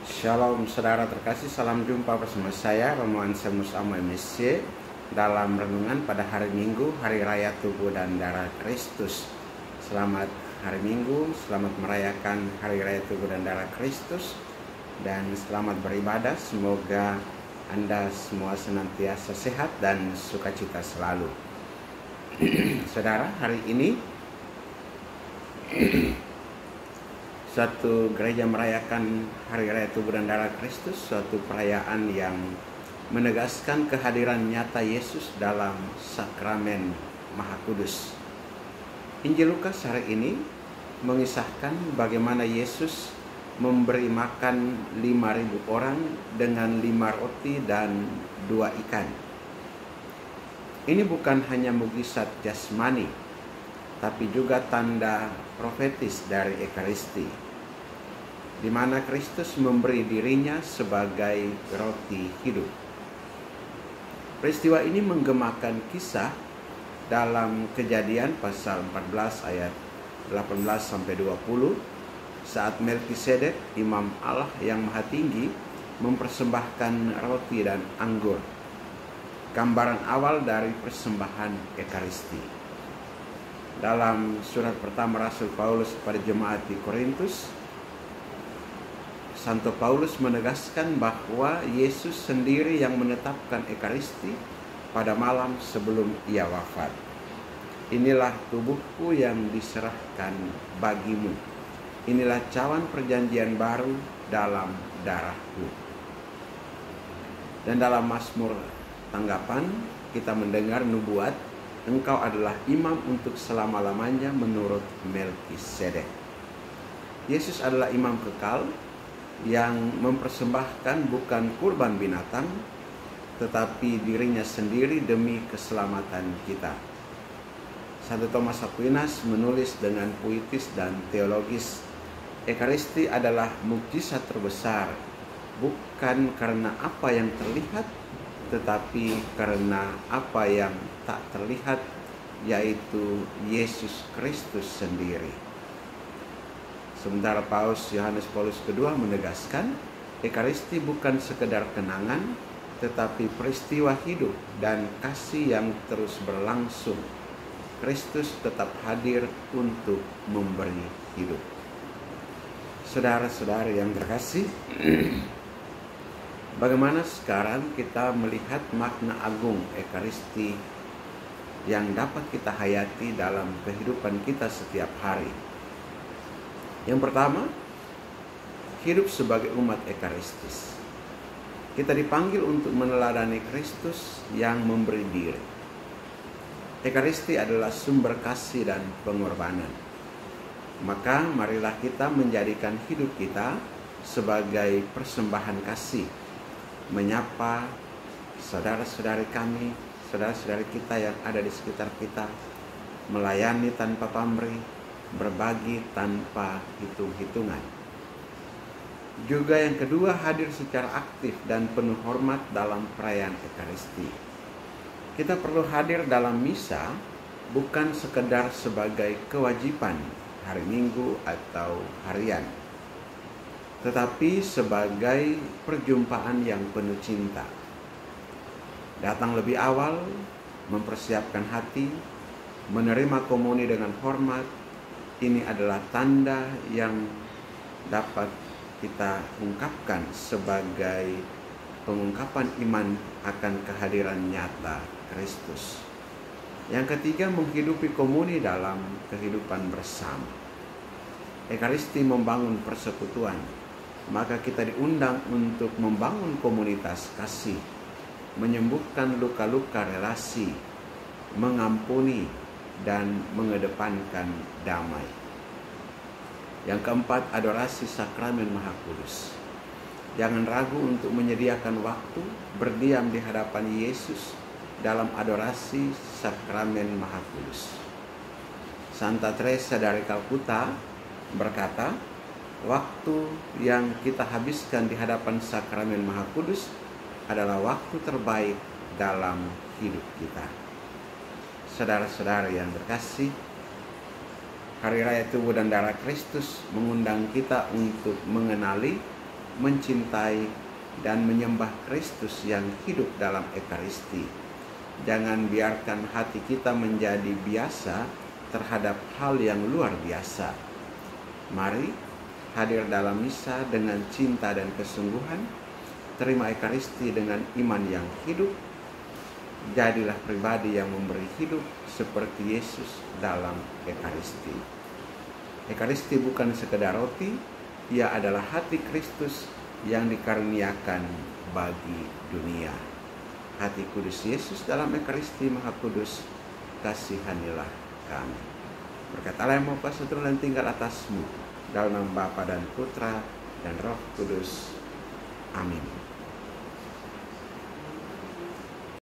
Shalom saudara terkasih, salam jumpa bersama saya Romo Anselmus Amo MSC dalam renungan pada hari Minggu, Hari Raya Tubuh dan Darah Kristus. Selamat hari Minggu, selamat merayakan Hari Raya Tubuh dan Darah Kristus, dan selamat beribadah. Semoga Anda semua senantiasa sehat dan sukacita selalu. Saudara, hari ini suatu gereja merayakan Hari Raya Tubuh dan Darah Kristus, suatu perayaan yang menegaskan kehadiran nyata Yesus dalam sakramen Maha Kudus. Injil Lukas hari ini mengisahkan bagaimana Yesus memberi makan 5.000 orang dengan 5 roti dan 2 ikan. Ini bukan hanya mukjizat jasmani, tapi juga tanda profetis dari Ekaristi, di mana Kristus memberi dirinya sebagai roti hidup. Peristiwa ini menggemakan kisah dalam Kejadian pasal 14 ayat 18-20 saat Melkisedek, imam Allah yang Maha Tinggi, mempersembahkan roti dan anggur, gambaran awal dari persembahan Ekaristi. Dalam surat pertama Rasul Paulus pada jemaat di Korintus, Santo Paulus menegaskan bahwa Yesus sendiri yang menetapkan Ekaristi pada malam sebelum ia wafat. Inilah tubuhku yang diserahkan bagimu. Inilah cawan perjanjian baru dalam darahku. Dan dalam Mazmur tanggapan kita mendengar nubuat, engkau adalah imam untuk selama-lamanya menurut Melkisedek. Yesus adalah imam kekal yang mempersembahkan bukan kurban binatang, tetapi dirinya sendiri demi keselamatan kita. Santo Thomas Aquinas menulis dengan puitis dan teologis, Ekaristi adalah mukjizat terbesar, bukan karena apa yang terlihat, tetapi karena apa yang tak terlihat, yaitu Yesus Kristus sendiri. Sementara Paus Yohanes Paulus II menegaskan, Ekaristi bukan sekedar kenangan, tetapi peristiwa hidup dan kasih yang terus berlangsung. Kristus tetap hadir untuk memberi hidup. Saudara-saudari yang terkasih, bagaimana sekarang kita melihat makna agung Ekaristi yang dapat kita hayati dalam kehidupan kita setiap hari? Yang pertama, hidup sebagai umat Ekaristis. Kita dipanggil untuk meneladani Kristus yang memberi diri. Ekaristi adalah sumber kasih dan pengorbanan. Maka marilah kita menjadikan hidup kita sebagai persembahan kasih, menyapa saudara-saudari kami, saudara-saudari kita yang ada di sekitar kita, melayani tanpa pamrih, berbagi tanpa hitung-hitungan. Juga yang kedua, hadir secara aktif dan penuh hormat dalam perayaan Ekaristi. Kita perlu hadir dalam misa bukan sekedar sebagai kewajiban hari Minggu atau harian, tetapi sebagai perjumpaan yang penuh cinta. Datang lebih awal, mempersiapkan hati, menerima komuni dengan hormat. Ini adalah tanda yang dapat kita ungkapkan sebagai pengungkapan iman akan kehadiran nyata Kristus. Yang ketiga, menghidupi komuni dalam kehidupan bersama. Ekaristi membangun persekutuan, maka kita diundang untuk membangun komunitas kasih, menyembuhkan luka-luka relasi, mengampuni, dan mengedepankan damai. Yang keempat, adorasi sakramen Maha Kudus. Jangan ragu untuk menyediakan waktu berdiam di hadapan Yesus dalam adorasi sakramen Maha Kudus. Santa Teresa dari Kalkuta berkata, waktu yang kita habiskan di hadapan sakramen Maha Kudus adalah waktu terbaik dalam hidup kita. Saudara-saudara yang terkasih, Hari Raya Tubuh dan Darah Kristus mengundang kita untuk mengenali mencintai, dan menyembah Kristus yang hidup dalam Ekaristi. Jangan biarkan hati kita menjadi biasa terhadap hal yang luar biasa. Mari hadir dalam misa dengan cinta dan kesungguhan, terima Ekaristi dengan iman yang hidup, jadilah pribadi yang memberi hidup seperti Yesus dalam Ekaristi. Ekaristi bukan sekedar roti, ia adalah hati Kristus yang dikaruniakan bagi dunia. Hati kudus Yesus dalam Ekaristi Maha Kudus, kasihanilah kami. Berkat Allah yang Maha Kuasa turun dan tinggal atasmu, dalam nama Bapa dan Putra dan Roh Kudus. Amin.